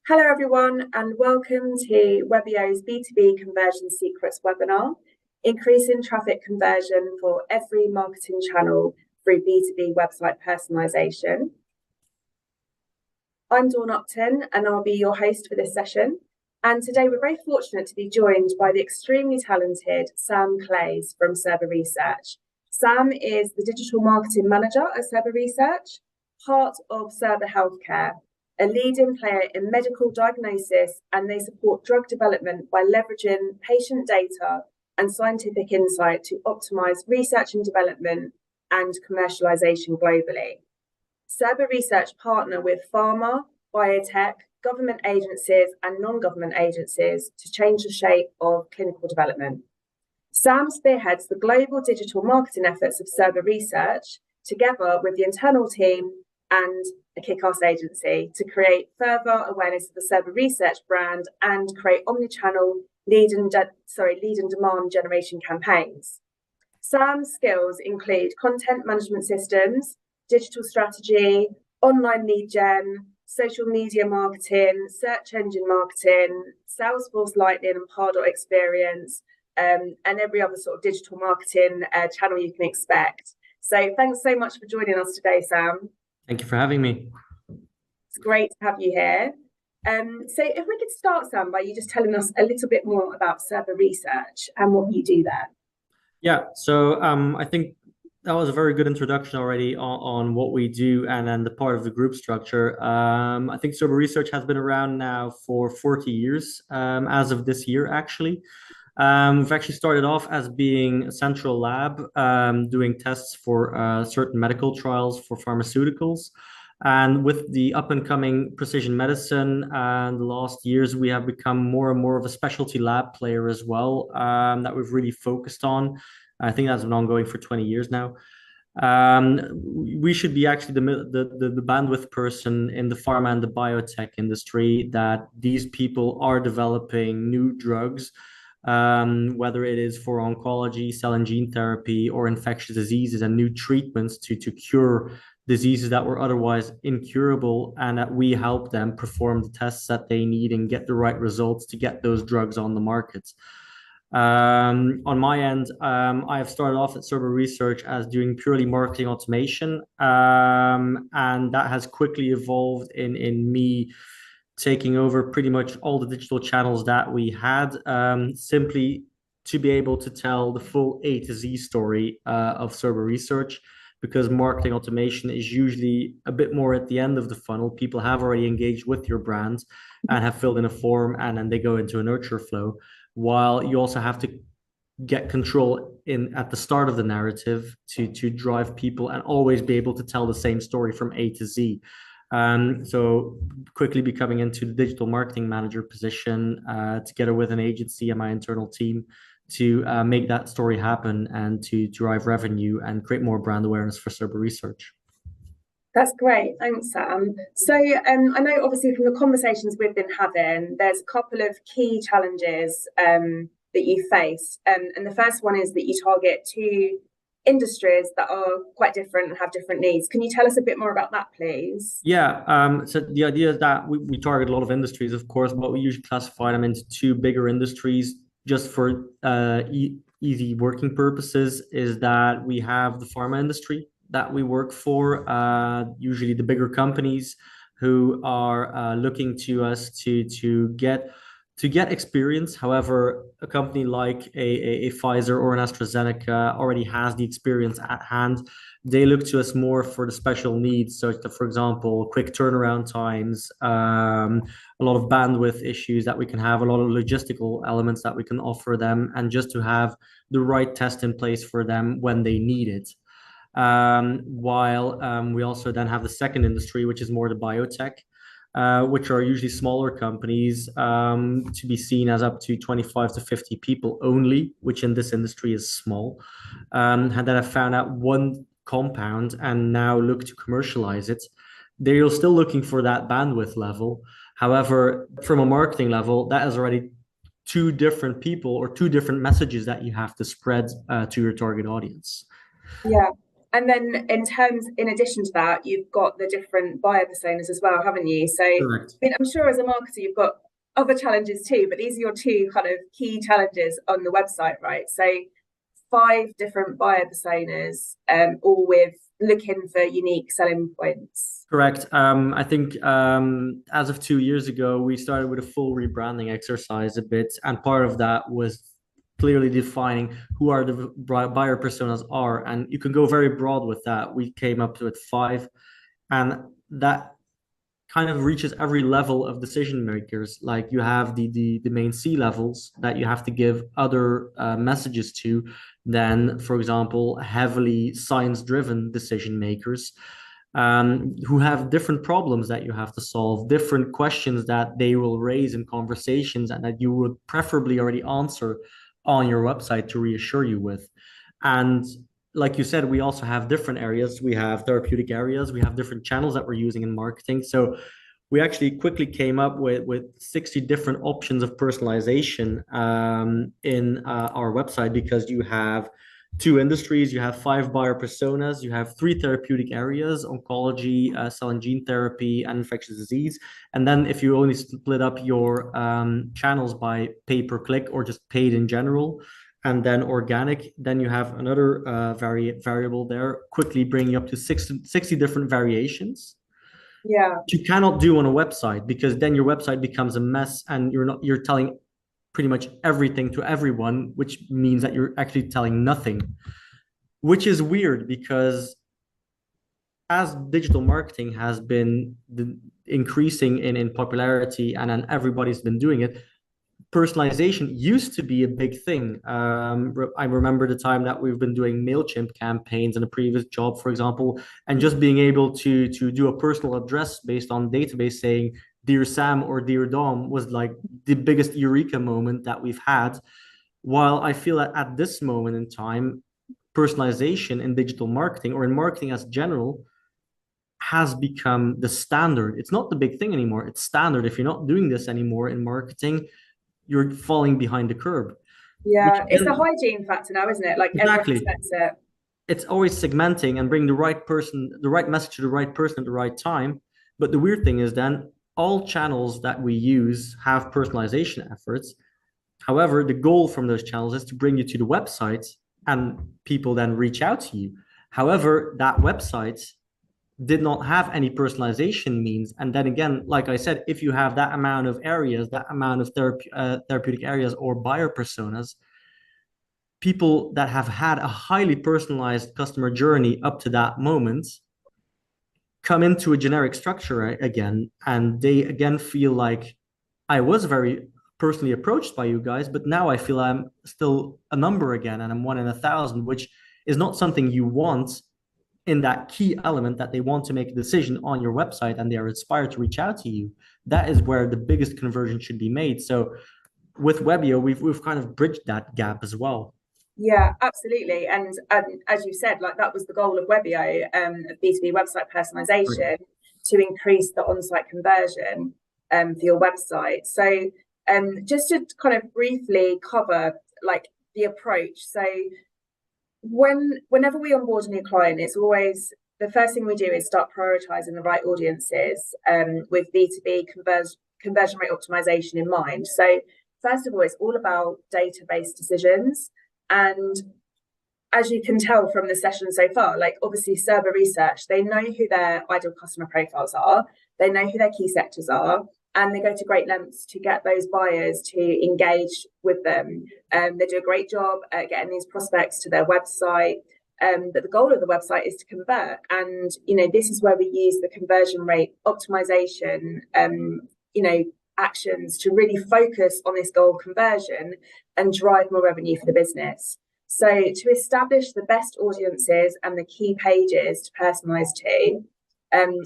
Hello, everyone, and welcome to Webeo's B2B Conversion Secrets webinar, increasing traffic conversion for every marketing channel through B2B website personalization. I'm Dawn Upton, and I'll be your host for this session. And today we're very fortunate to be joined by the extremely talented Sam Claeys from Cerba Research. Sam is the Digital Marketing Manager at Cerba Research, part of Cerba Healthcare, a leading player in medical diagnosis, and they support drug development by leveraging patient data and scientific insight to optimize research and development and commercialization globally. Cerba Research partner with pharma, biotech, government agencies, and non-government agencies to change the shape of clinical development. Sam spearheads the global digital marketing efforts of Cerba Research, together with the internal team and a kick-ass agency, to create further awareness of the Cerba Research brand and create omni-channel lead and demand generation campaigns. Sam's skills include content management systems, digital strategy, online lead gen, social media marketing, search engine marketing, Salesforce Lightning and Pardot experience, and every other sort of digital marketing channel you can expect. So thanks so much for joining us today, Sam. Thank you for having me. It's great to have you here. So if we could start, Sam, by you just telling us a little bit more about Cerba Research and what you do there. Yeah, so I think that was a very good introduction already on what we do and then the part of the group structure. I think Cerba Research has been around now for 40 years, as of this year, actually. We've actually started off as being a central lab, doing tests for certain medical trials for pharmaceuticals. And with the up and coming precision medicine and the last years, we have become more and more of a specialty lab player as well, that we've really focused on. I think that's been ongoing for 20 years now. We should be actually the bandwidth person in the pharma and the biotech industry, that these people are developing new drugs, whether it is for oncology, cell and gene therapy, or infectious diseases and new treatments to cure diseases that were otherwise incurable, and that we help them perform the tests that they need and get the right results to get those drugs on the market. On my end, I have started off at Cerba Research as doing purely marketing automation, and that has quickly evolved in me taking over pretty much all the digital channels that we had, simply to be able to tell the full A to Z story of Cerba Research, because marketing automation is usually a bit more at the end of the funnel. People have already engaged with your brand and have filled in a form, and then they go into a nurture flow, while you also have to get control in at the start of the narrative to drive people and always be able to tell the same story from A to Z. So quickly becoming into the digital marketing manager position, together with an agency and my internal team, to make that story happen and to drive revenue and create more brand awareness for Cerba Research. That's great. Thanks, Sam. So I know obviously from the conversations we've been having, there's a couple of key challenges that you face. And the first one is that you target two industries that are quite different and have different needs. Can you tell us a bit more about that, please? Yeah, so the idea is that we target a lot of industries, of course, but we usually classify them into two bigger industries just for easy working purposes. Is that we have the pharma industry that we work for, usually the bigger companies who are looking to us to get experience. However, a company like a Pfizer or an AstraZeneca already has the experience at hand. They look to us more for the special needs, such that, for example, quick turnaround times, a lot of bandwidth issues that we can have, a lot of logistical elements that we can offer them, and just to have the right test in place for them when they need it. While we also then have the second industry, which is more the biotech, which are usually smaller companies, to be seen as up to 25 to 50 people only, which in this industry is small, and that have found out one compound and now look to commercialize it. They're still looking for that bandwidth level. However, from a marketing level, that is already two different people or two different messages that you have to spread to your target audience. Yeah. And then in addition to that, you've got the different buyer personas as well, haven't you? So Correct. I mean, I'm sure as a marketer, you've got other challenges too, but these are your two kind of key challenges on the website, right? So 5 different buyer personas, all with looking for unique selling points. Correct. I think as of 2 years ago, we started with a full rebranding exercise a bit, and part of that was clearly defining who are the buyer personas are, and you can go very broad with that. We came up with 5, and that kind of reaches every level of decision makers. Like you have the main C levels that you have to give other messages to. Then, for example, heavily science driven decision makers who have different problems that you have to solve, different questions that they will raise in conversations and that you would preferably already answer on your website to reassure you with. And like you said, we also have different areas. We have therapeutic areas. We have different channels that we're using in marketing. So we actually quickly came up with 60 different options of personalization in our website, because you have 2 industries, you have 5 buyer personas, you have 3 therapeutic areas: oncology, cell and gene therapy, and infectious disease. And then if you only split up your channels by pay per click or just paid in general, and then organic, then you have another variable there, quickly bringing you up to 60 different variations. Yeah. You cannot do on a website, because then your website becomes a mess and you're telling pretty much everything to everyone, which means that you're actually telling nothing, which is weird because as digital marketing has been increasing in popularity and then everybody's been doing it, personalization used to be a big thing. I remember the time that we've been doing MailChimp campaigns in a previous job, for example, and just being able to do a personal address based on database saying Dear Sam or Dear Dom was like the biggest eureka moment that we've had. While I feel that at this moment in time, personalization in digital marketing or in marketing as general has become the standard. It's not the big thing anymore. It's standard. If you're not doing this anymore in marketing, you're falling behind the curb. Which Yeah, it's the again, hygiene factor now, isn't it? Like everyone exactly. expects it. It's always segmenting and bring the right person, the right message to the right person at the right time. But the weird thing is then all channels that we use have personalization efforts. However, the goal from those channels is to bring you to the website and people then reach out to you. However, that website did not have any personalization means. And then again, like I said, if you have that amount of areas, that amount of therapeutic areas or buyer personas, people that have had a highly personalized customer journey up to that moment come into a generic structure again, and they again feel like I was very personally approached by you guys, but now I feel I'm still a number again and I'm 1 in 1,000, which is not something you want in that key element that they want to make a decision on your website and they are inspired to reach out to you. That is where the biggest conversion should be made. So with Webeo, we've kind of bridged that gap as well. Yeah, absolutely. And as you said, like that was the goal of Webeo, of B2B website personalization, to increase the on-site conversion for your website. So just to kind of briefly cover like the approach. So whenever we onboard a new client, it's always the first thing we do is start prioritizing the right audiences with B2B conversion rate optimization in mind. So first of all, it's all about database decisions. And as you can tell from the session so far, like obviously Cerba Research, they know who their ideal customer profiles are, they know who their key sectors are, and they go to great lengths to get those buyers to engage with them. They do a great job at getting these prospects to their website. But the goal of the website is to convert. And, this is where we use the conversion rate optimization, actions to really focus on this goal conversion and drive more revenue for the business. So to establish the best audiences and the key pages to personalize to,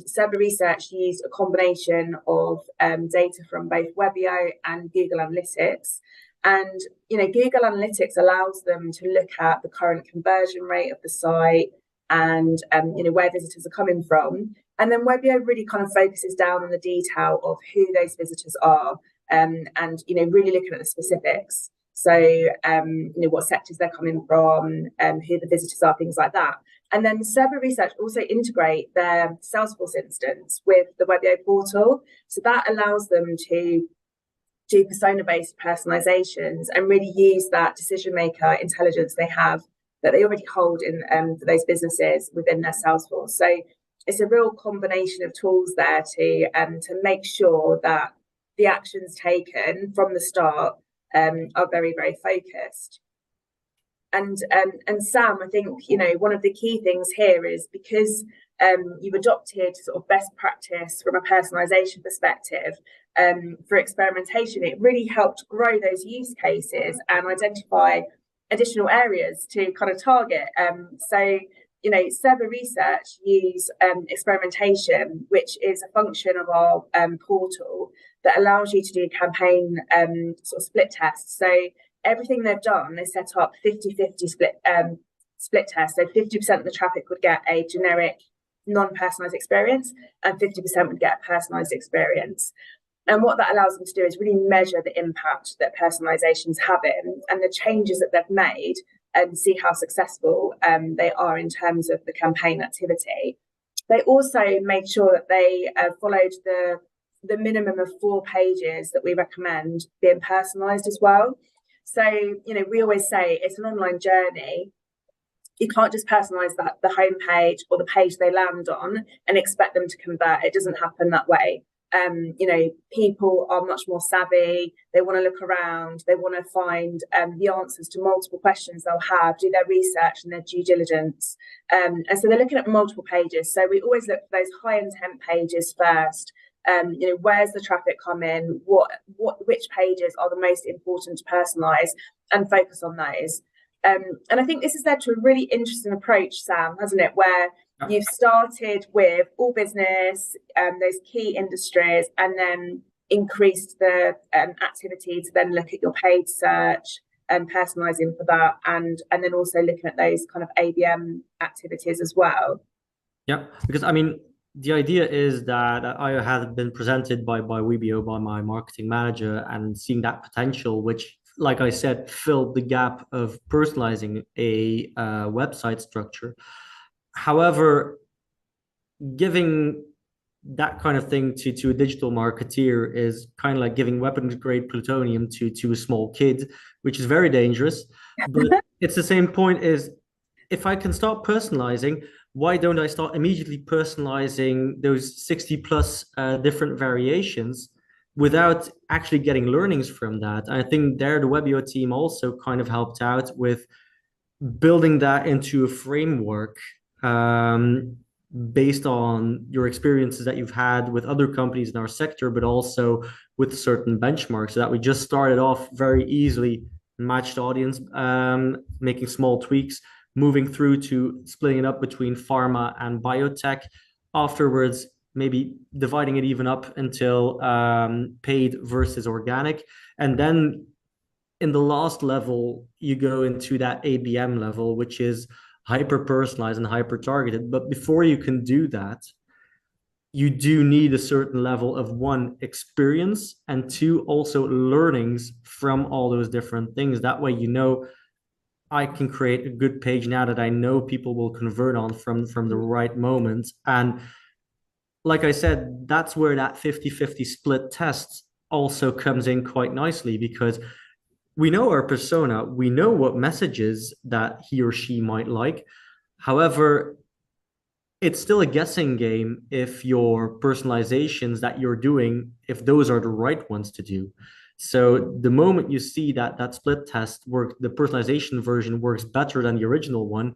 Cerba Research used a combination of data from both Webeo and Google Analytics. And, Google Analytics allows them to look at the current conversion rate of the site and, where visitors are coming from. And then Webeo really kind of focuses down on the detail of who those visitors are and, really looking at the specifics. So, what sectors they're coming from, who the visitors are, things like that. And then Cerba Research also integrate their Salesforce instance with the Webeo portal. So that allows them to do persona-based personalizations and really use that decision maker intelligence they have that they already hold in for those businesses within their Salesforce. So it's a real combination of tools there to make sure that the actions taken from the start are very, very focused. And Sam, I think one of the key things here is because you've adopted sort of best practice from a personalization perspective for experimentation, it really helped grow those use cases and identify additional areas to kind of target. So Cerba Research use experimentation, which is a function of our portal that allows you to do campaign sort of split tests. So everything they've done, they set up 50-50 split test. So 50% of the traffic would get a generic non-personalized experience and 50% would get a personalized experience. And what that allows them to do is really measure the impact that personalization is having and the changes that they've made and see how successful they are in terms of the campaign activity. They also made sure that they followed the minimum of 4 pages that we recommend being personalized as well. So, we always say it's an online journey. You can't just personalize the homepage or the page they land on and expect them to convert. It doesn't happen that way. People are much more savvy. They want to look around. They want to find the answers to multiple questions they'll have, do their research and their due diligence. And so they're looking at multiple pages. So we always look for those high intent pages first. Where's the traffic come in? Which pages are the most important to personalize and focus on those? And I think this has led to a really interesting approach, Sam, hasn't it? Where you've started with all business, those key industries, and then increased the activity to then look at your paid search and personalizing for that, and then also looking at those kind of ABM activities as well. Yeah, because the idea is that I had been presented by Webeo, by my marketing manager, and seeing that potential, which, like I said, filled the gap of personalizing a website structure. However, giving that kind of thing to a digital marketeer is kind of like giving weapons grade plutonium to a small kid, which is very dangerous. But it's the same point is, if I can start personalizing, why don't I start immediately personalizing those 60 plus different variations without actually getting learnings from that? I think there the Webeo team also kind of helped out with building that into a framework based on your experiences that you've had with other companies in our sector, but also with certain benchmarks, so that we just started off very easily, matched audience, making small tweaks, moving through to splitting it up between pharma and biotech. Afterwards, maybe dividing it even up until paid versus organic. And then in the last level, you go into that ABM level, which is hyper personalized and hyper targeted. But before you can do that, you do need a certain level of, 1, experience, and 2, also learnings from all those different things. That way, I can create a good page now that I know people will convert on from the right moment. And like I said, that's where that 50-50 split test also comes in quite nicely, because we know our persona, we know what messages that he or she might like. However, it's still a guessing game if your personalizations that you're doing, if those are the right ones to do. So the moment you see that split test work, the personalization version works better than the original one,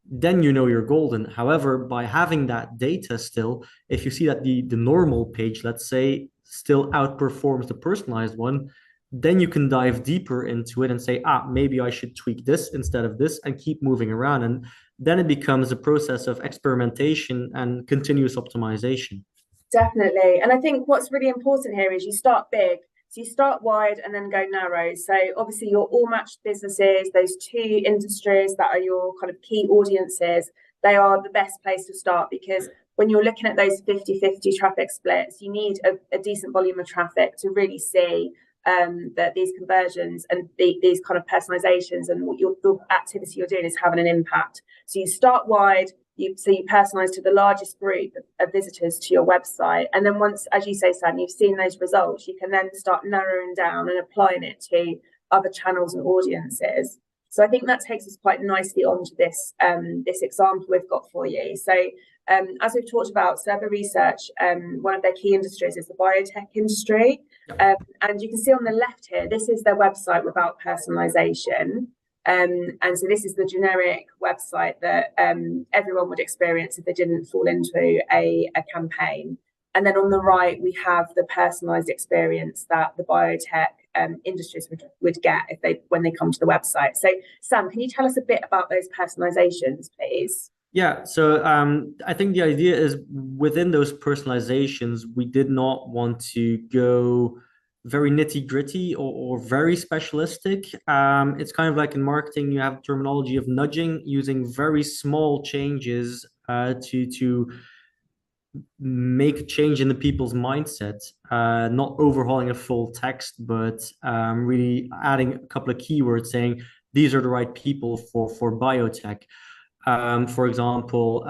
then you're golden. However, by having that data still, if you see that the normal page, let's say, still outperforms the personalized one, then you can dive deeper into it and say, maybe I should tweak this instead of this, and keep moving around. And then it becomes a process of experimentation and continuous optimization. Definitely. And I think what's really important here is you start big. So you start wide and then go narrow. So obviously your all matched businesses, those 2 industries that are your kind of key audiences, they are the best place to start, because when you're looking at those 50-50 traffic splits, you need a decent volume of traffic to really see that these conversions and these kind of personalizations and what the activity you're doing is having an impact. So you start wide, you personalize to the largest group of visitors to your website, and then once, as you say, Sam, you've seen those results, you can then start narrowing down and applying it to other channels and audiences. So I think that takes us quite nicely onto this example we've got for you. So as we've talked about, Cerba Research, one of their key industries is the biotech industry. And you can see on the left here, this is their website without personalization. And so this is the generic website that everyone would experience if they didn't fall into a campaign. And then on the right, we have the personalized experience that the biotech industries would get when they come to the website. So Sam, can you tell us a bit about those personalizations, please? Yeah, so I think the idea is within those personalizations, we did not want to go very nitty-gritty or very specialistic. It's kind of like in marketing, you have terminology of nudging, using very small changes to make a change in the people's mindset, not overhauling a full text, but really adding a couple of keywords saying these are the right people for biotech. For example,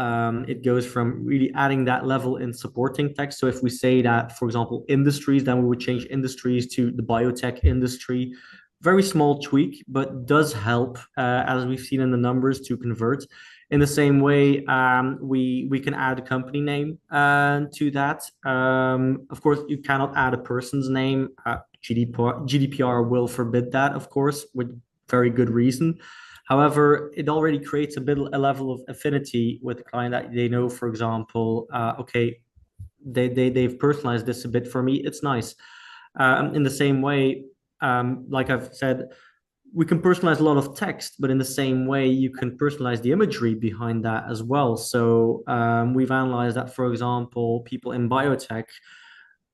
it goes from really adding that level in supporting text. So if we say that, for example, industries, then we would change industries to the biotech industry. Very small tweak, but does help, as we've seen in the numbers, to convert. In the same way, we can add a company name to that. Of course, you cannot add a person's name. GDPR will forbid that, of course, with very good reason. However, it already creates a level of affinity with the client that they know, for example, okay, they've personalized this a bit for me. It's nice. In the same way, like I've said, we can personalize a lot of text, but in the same way, you can personalize the imagery behind that as well. So we've analyzed that, for example, people in biotech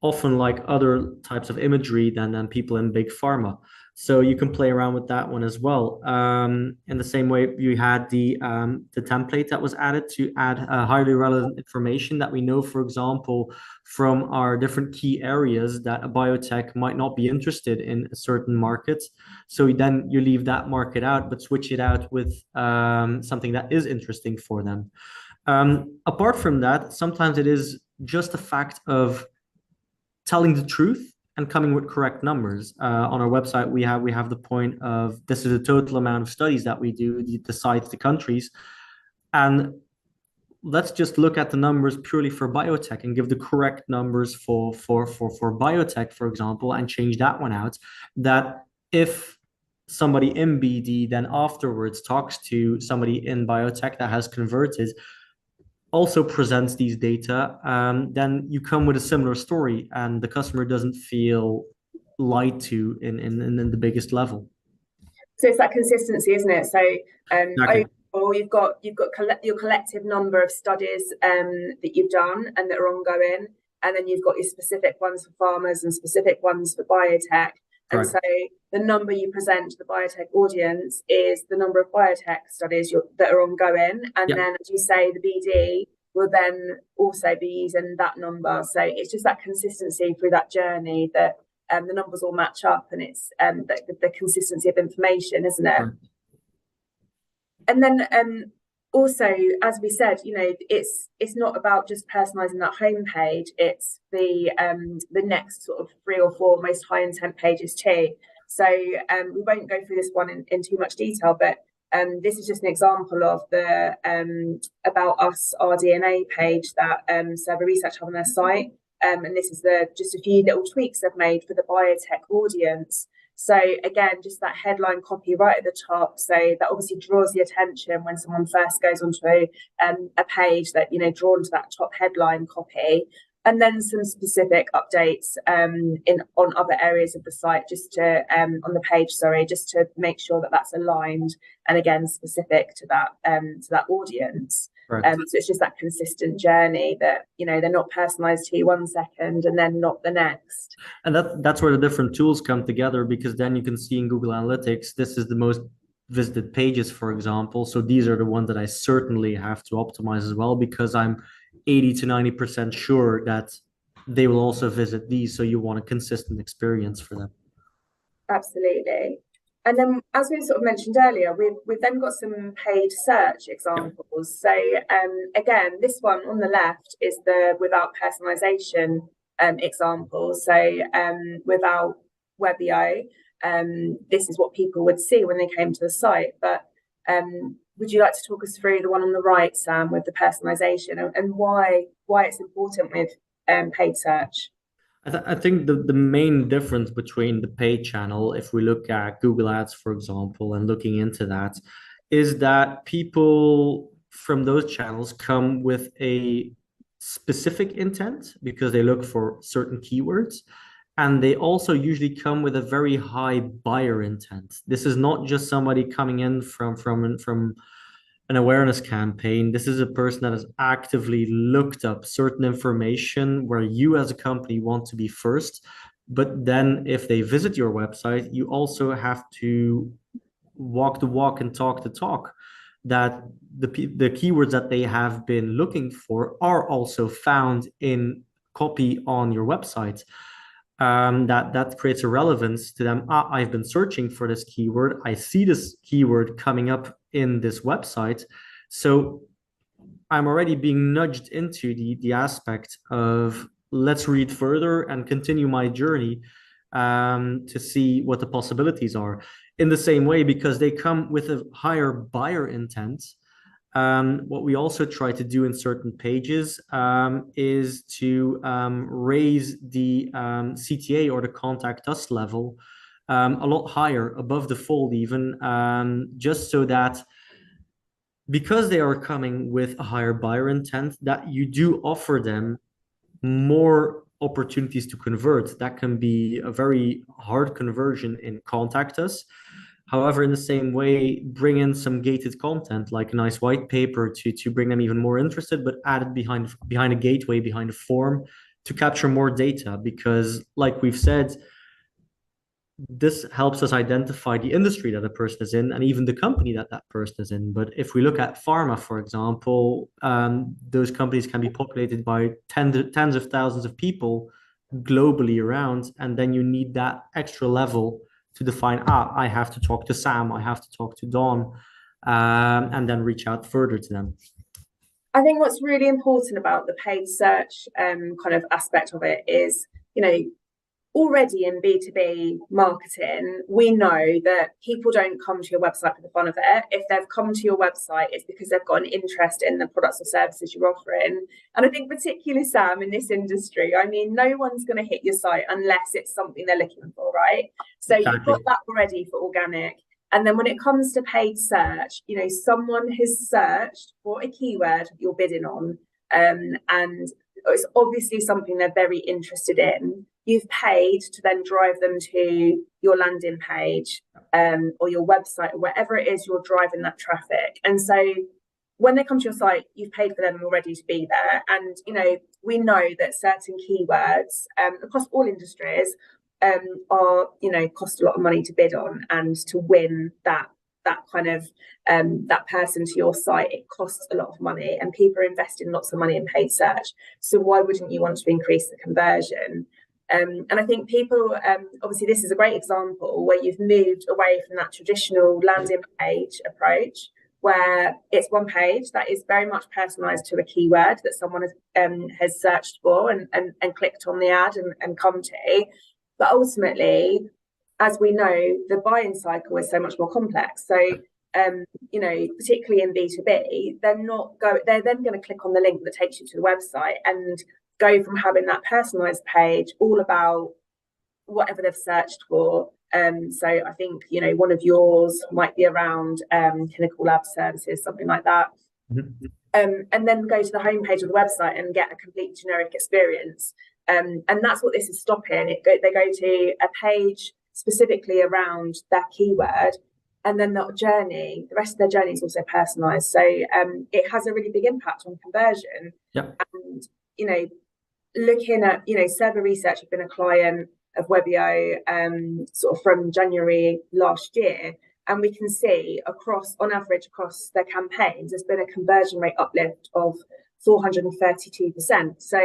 often like other types of imagery than people in big pharma. So you can play around with that one as well. In the same way, you had the template that was added to add highly relevant information that we know, for example, from our different key areas that a biotech might not be interested in a certain market. So then you leave that market out, but switch it out with something that is interesting for them. Apart from that, sometimes it is just a fact of telling the truth and coming with correct numbers. On our website, we have the point of this is the total amount of studies that we do, the sites, the countries, and let's just look at the numbers purely for biotech and give the correct numbers for biotech, for example, and change that one out. That if somebody in BD then afterwards talks to somebody in biotech that has converted, also presents these data, then you come with a similar story and the customer doesn't feel lied to in the biggest level. So it's that consistency, isn't it? So Exactly. overall, you've got your collective number of studies that you've done and that are ongoing, and then you've got your specific ones for farmers and specific ones for biotech. And Correct. so the number you present to the biotech audience is the number of biotech studies that are ongoing. And then, as you say, the BD will then also be using that number. So it's just that consistency through that journey that the numbers all match up, and it's the consistency of information, isn't it? Right. And then also, as we said, it's not about just personalizing that homepage. It's the next sort of 3 or 4 most high intent pages too. So we won't go through this one in too much detail, but this is just an example of the About Us, Our DNA page that Cerba Research have on their site. And this is just a few little tweaks they've made for the biotech audience. So again, just that headline copy right at the top. So that obviously draws the attention when someone first goes onto a page, that, drawn to that top headline copy. And then some specific updates on other areas of the site, just to on the page, just to make sure that that's aligned and again specific to that audience. Right. So it's just that consistent journey that they're not personalized to you one second and then not the next. And that's where the different tools come together, because then you can see in Google Analytics, this is the most visited pages, for example. So these are the ones that I certainly have to optimize as well, because I'm 80 to 90% sure that they will also visit these. So you want a consistent experience for them. Absolutely. And then, as we sort of mentioned earlier, we've then got some paid search Yep. examples. So again, this one on the left is the without personalization example. So without Webeo, this is what people would see when they came to the site. But would you like to talk us through the one on the right, Sam, with the personalization and why it's important with paid search? I think the main difference between the paid channel, if we look at Google Ads, for example, and looking into that, is that people from those channels come with a specific intent because they look for certain keywords. And they also usually come with a very high buyer intent. This is not just somebody coming in from an awareness campaign. This is a person that has actively looked up certain information where you as a company want to be first. But then if they visit your website, you also have to walk the walk and talk the talk, that the keywords that they have been looking for are also found in copy on your website. That creates a relevance to them. I've been searching for this keyword. I see this keyword coming up in this website. So I'm already being nudged into the aspect of let's read further and continue my journey to see what the possibilities are. In the same way, because they come with a higher buyer intent, what we also try to do in certain pages is to raise the CTA or the contact us level a lot higher, above the fold even, just so that because they are coming with a higher buyer intent, that you do offer them more opportunities to convert. That can be a very hard conversion in contact us. However, in the same way, bring in some gated content like a nice white paper to bring them even more interested, but add it behind a gateway, behind a form to capture more data. Because, like we've said, this helps us identify the industry that a person is in and even the company that that person is in. But if we look at pharma, for example, those companies can be populated by tens of thousands of people globally around. And then you need that extra level to define, I have to talk to Sam, I have to talk to Dawn, and then reach out further to them. I think what's really important about the paid search kind of aspect of it is, already in B2B marketing, we know that people don't come to your website for the fun of it. If they've come to your website, it's because they've got an interest in the products or services you're offering. And I think particularly, Sam, in this industry, I mean, no one's going to hit your site unless it's something they're looking for, right? So you've got that already for organic. And then when it comes to paid search, someone has searched for a keyword you're bidding on, and it's obviously something they're very interested in. You've paid to then drive them to your landing page or your website or wherever it is you're driving that traffic. And so when they come to your site, you've paid for them already to be there. And, we know that certain keywords across all industries are, cost a lot of money to bid on, and to win that kind of that person to your site, it costs a lot of money, and people are investing lots of money in paid search. So why wouldn't you want to increase the conversion? And I think people, obviously, this is a great example where you've moved away from that traditional landing page approach, where it's one page that is very much personalized to a keyword that someone has searched for and clicked on the ad and come to. But ultimately, as we know, the buying cycle is so much more complex. So, particularly in B2B, they're then going to click on the link that takes you to the website and go from having that personalized page all about whatever they've searched for. So I think, one of yours might be around clinical lab services, something like that. Mm-hmm. And then go to the homepage of the website and get a complete generic experience. And that's what this is stopping. They go to a page specifically around that keyword, and then the rest of their journey is also personalized. So it has a really big impact on conversion. Yep. And, looking at, Cerba Research have been a client of Webeo sort of from January last year. And we can see on average across their campaigns, there's been a conversion rate uplift of 432%. So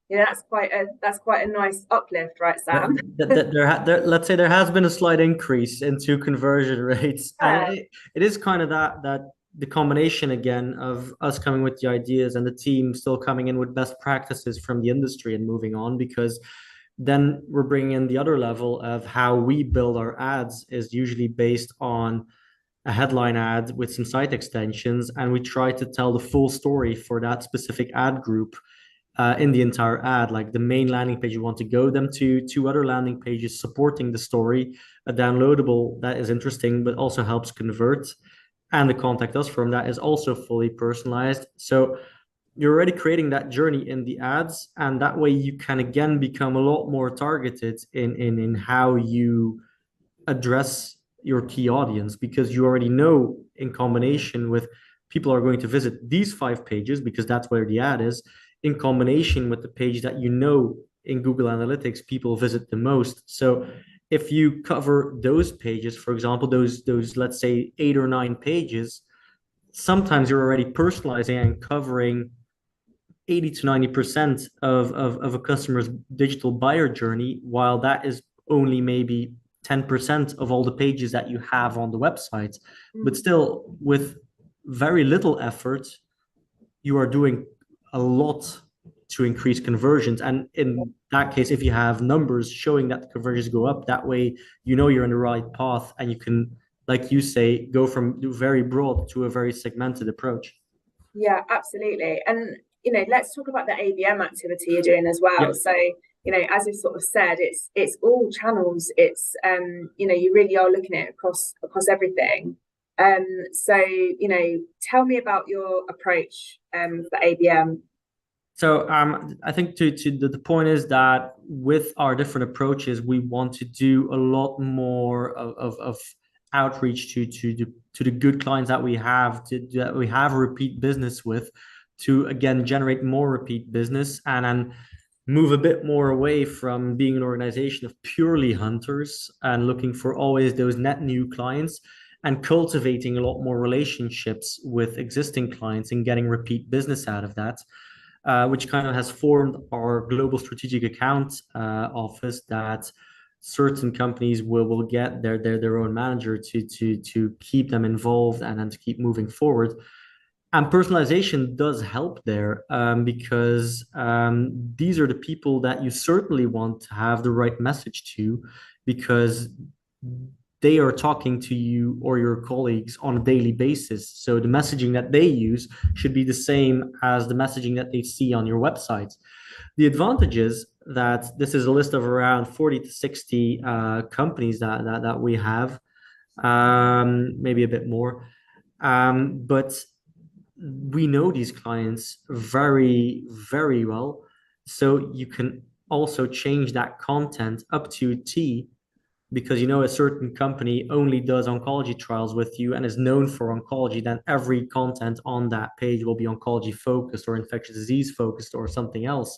That's quite a nice uplift, right, There, Sam? let's say there has been a slight increase into conversion rates, and Yeah. it is kind of that the combination again of us coming with the ideas and the team still coming in with best practices from the industry and moving on, because then we're bringing in the other level of how we build our ads is usually based on a headline ad with some site extensions, and we try to tell the full story for that specific ad group in the entire ad, like the main landing page you want to go them to, two other landing pages supporting the story, a downloadable that is interesting but also helps convert, and the contact us from that is also fully personalized. So you're already creating that journey in the ads, and that way you can again become a lot more targeted in how you address your key audience, because you already know in combination with people are going to visit these 5 pages because that's where the ad is, in combination with the page that you know in Google Analytics people visit the most. So if you cover those pages, for example, those let's say 8 or 9 pages, sometimes you're already personalizing and covering 80 to 90% of a customer's digital buyer journey, while that is only maybe 10% of all the pages that you have on the website. But still, with very little effort, you are doing a lot to increase conversions. And in that case, if you have numbers showing that the conversions go up, that way you know you're in the right path, and you can, like you say, go from very broad to a very segmented approach. Yeah, absolutely. And let's talk about the ABM activity you're doing as well. Yeah. So, as you sort of said, it's all channels. It's you really are looking at it across everything. So, tell me about your approach for ABM. So I think to the point is that with our different approaches, we want to do a lot more of outreach to the good clients that we have, that we have repeat business with, to again generate more repeat business, and then move a bit more away from being an organization of purely hunters and looking for always those net new clients, and cultivating a lot more relationships with existing clients and getting repeat business out of that, which kind of has formed our global strategic account office, that certain companies will get their own manager to keep them involved and then to keep moving forward. And personalization does help there, because these are the people that you certainly want to have the right message to, because they are talking to you or your colleagues on a daily basis. So the messaging that they use should be the same as the messaging that they see on your website. The advantage is that this is a list of around 40 to 60 companies that we have, maybe a bit more. But we know these clients very, very well. So you can also change that content up to a T, because a certain company only does oncology trials with you and is known for oncology, then every content on that page will be oncology focused or infectious disease focused or something else.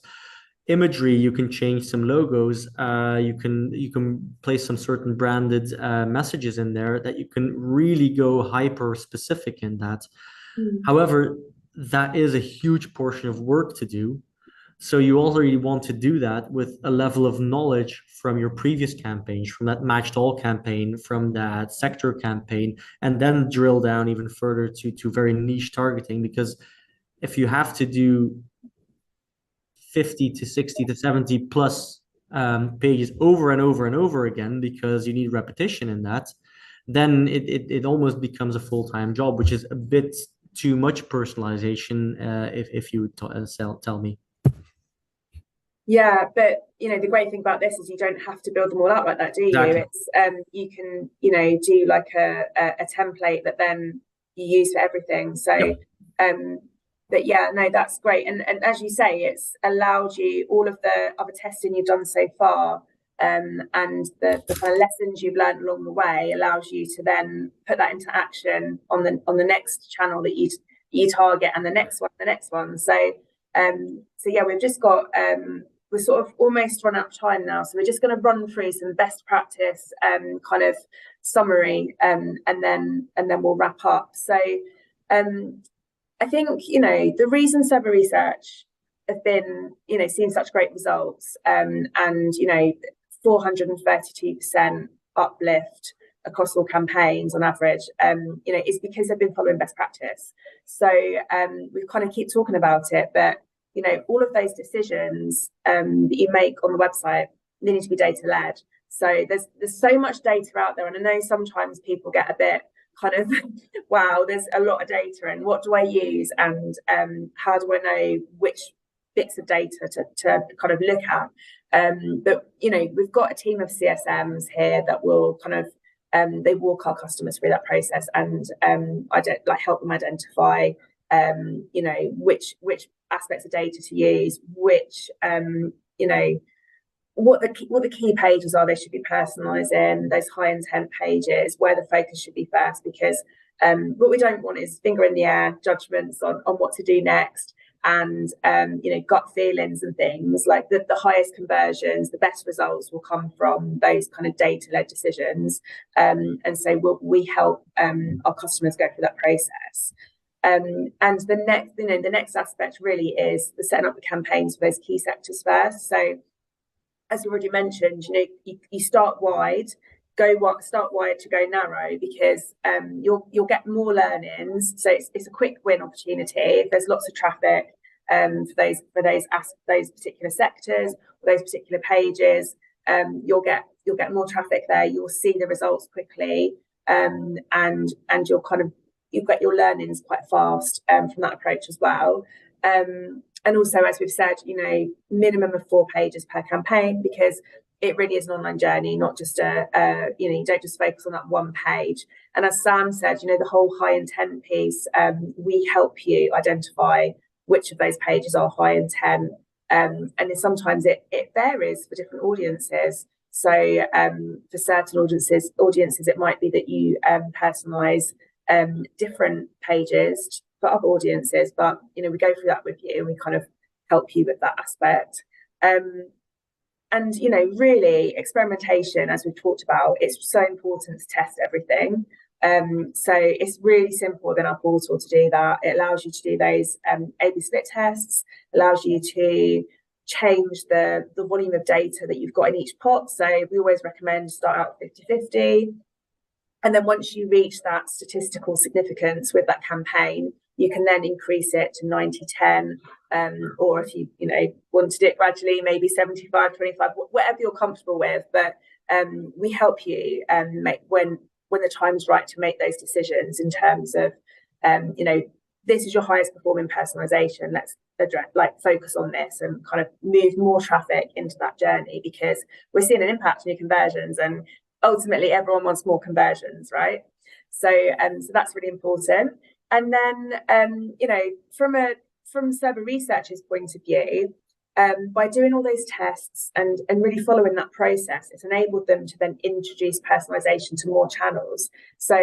Imagery, you can change some logos, you can place some certain branded messages in there that you can really go hyper specific in that. However, that is a huge portion of work to do. So you already want to do that with a level of knowledge from your previous campaigns, from that matched all campaign, from that sector campaign, and then drill down even further to very niche targeting. Because if you have to do 50 to 60 to 70 plus pages over and over and over again, because you need repetition in that, then it almost becomes a full-time job, which is a bit too much personalization, if you tell me. Yeah, but the great thing about this is you don't have to build them all out like that, do you? Exactly. It's you can do like a template that then you use for everything. So Yep. but yeah, no, that's great. And as you say, it's allowed you all of the other testing you've done so far, and the kind of lessons you've learned along the way allows you to then put that into action on the next channel that you target, and the next one. So yeah, we've just got we're sort of almost run out of time now, so we're just going to run through some best practice kind of summary, and then we'll wrap up. So I think the reason Cerba Research have been, seeing such great results, and 432% uplift across all campaigns on average, is because they've been following best practice. So we kind of keep talking about it, but all of those decisions that you make on the website, they need to be data led. So there's so much data out there, and I know sometimes people get a bit kind of wow, there's a lot of data, and what do I use, and how do I know which bits of data to kind of look at? But we've got a team of CSMs here that will kind of they walk our customers through that process, and help them identify which aspects of data to use, which what the key pages are they should be personalizing, those high intent pages, where the focus should be first, because what we don't want is finger in the air judgments on what to do next, and gut feelings and things. Like the highest conversions, the best results will come from those kind of data-led decisions, and so we help our customers go through that process. And the next aspect really is the setting up the campaigns for those key sectors first. So as you already mentioned, you start wide, start wide to go narrow, because you'll get more learnings. So it's a quick win opportunity. If there's lots of traffic for those particular sectors, or those particular pages, you'll get more traffic there. You'll see the results quickly, and you'll get your learnings quite fast from that approach as well. And also, as we've said, minimum of 4 pages per campaign, because it really is an online journey, not just you don't just focus on that one page. And as Sam said, the whole high intent piece, we help you identify which of those pages are high intent. And then sometimes it varies for different audiences. So for certain audiences, it might be that you personalize different pages for other audiences, but we go through that with you, and we kind of help you with that aspect. And really, experimentation, as we've talked about, it's so important to test everything. So it's really simple within our portal to do that. It allows you to do those A/B split tests, allows you to change the volume of data that you've got in each pot. So we always recommend start out 50-50. And then once you reach that statistical significance with that campaign, you can then increase it to 90-10, or if you wanted it gradually, maybe 75-25, whatever you're comfortable with. But we help you make when the time's right to make those decisions in terms of this is your highest performing personalization. Let's focus on this and kind of move more traffic into that journey, because we're seeing an impact on your conversions, and ultimately everyone wants more conversions, right? So that's really important. And then from Cerba Research's point of view, by doing all those tests and really following that process, it's enabled them to then introduce personalization to more channels. So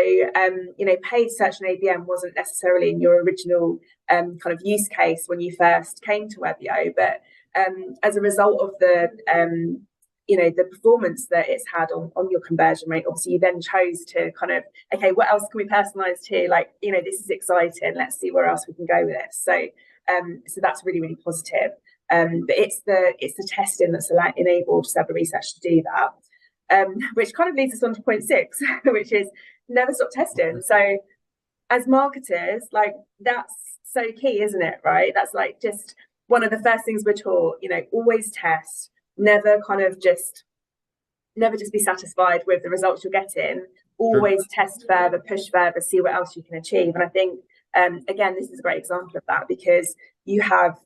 paid search and ABM wasn't necessarily in your original kind of use case when you first came to Webeo, but as a result of the performance that it's had on your conversion rate, obviously you then chose to kind of, okay, what else can we personalize to? This is exciting. Let's see where else we can go with this. So that's really, really positive. But it's the testing that's enabled Cerba Research to do that, which kind of leads us on to point 6, which is never stop testing. So as marketers, that's so key, isn't it? Right? That's just one of the first things we're taught. Always test. Never just be satisfied with the results you're getting. Always test further, push further, see what else you can achieve. And I think again, this is a great example of that, because you have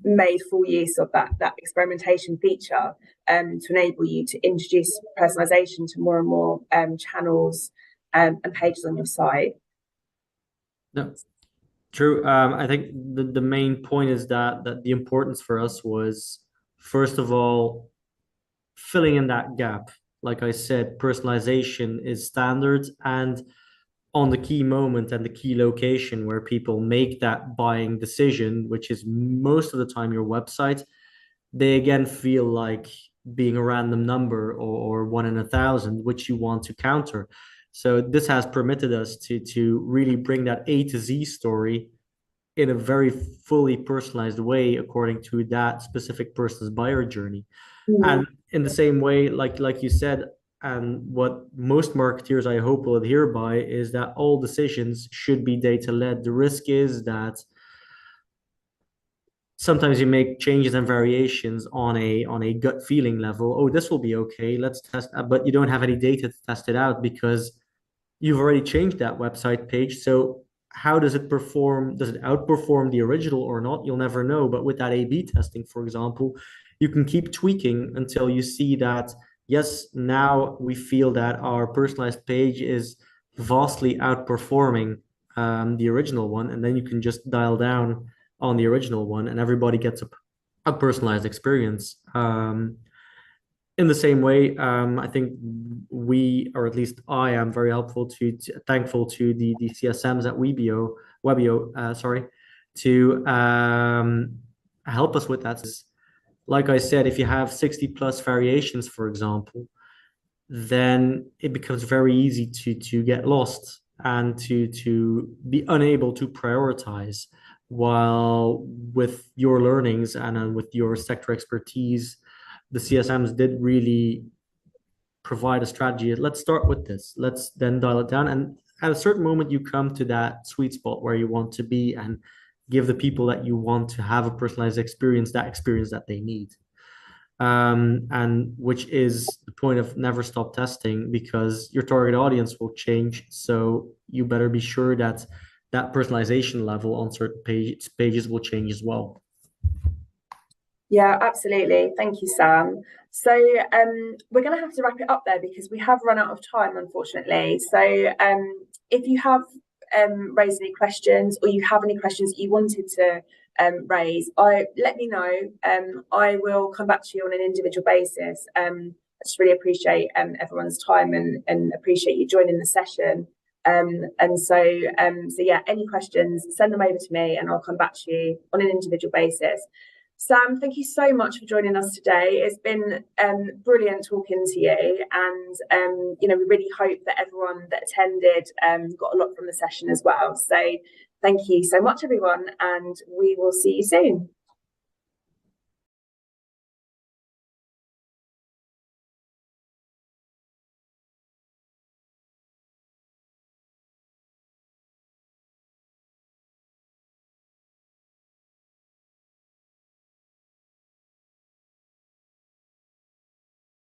made full use of that experimentation feature to enable you to introduce personalization to more and more channels and pages on your site. No, true. I think the main point is that the importance for us was, first of all, filling in that gap. Like I said, personalization is standard, and on the key moment and the key location where people make that buying decision, which is most of the time your website, they again feel like being a random number or 1 in 1,000, which you want to counter. So this has permitted us to really bring that A to Z story in a very fully personalized way according to that specific person's buyer journey. And in the same way, like you said, and what most marketeers I hope will adhere by is that all decisions should be data led. The risk is that sometimes you make changes and variations on a gut feeling level. Oh, this will be okay. Let's test, but you don't have any data to test it out because you've already changed that website page. So how does it perform? Does it outperform the original or not? You'll never know. But with that A/B testing, for example, you can keep tweaking until you see that, yes, now we feel that our personalized page is vastly outperforming the original one. And then you can just dial down on the original one and everybody gets a personalized experience. In the same way, I think we, or at least I, am very thankful to the CSMs at Webeo, sorry, to help us with that. Like I said, if you have 60 plus variations, for example, then it becomes very easy to get lost and to be unable to prioritize. While with your learnings and with your sector expertise, the CSMs did really provide a strategy. Let's start with this. Let's then dial it down. And at a certain moment, you come to that sweet spot where you want to be and give the people that you want to have a personalized experience, that experience that they need. And which is the point of never stop testing because your target audience will change. So you better be sure that that personalization level on certain pages will change as well. Yeah, absolutely. Thank you, Sam. So we're going to have to wrap it up there because we have run out of time, unfortunately. So if you have raised any questions or you have any questions you wanted to raise, let me know. I will come back to you on an individual basis. I just really appreciate everyone's time and appreciate you joining the session. And so yeah, any questions, send them over to me and I'll come back to you on an individual basis. Sam, thank you so much for joining us today. It's been brilliant talking to you, and we really hope that everyone that attended got a lot from the session as well. So thank you so much, everyone, and we will see you soon.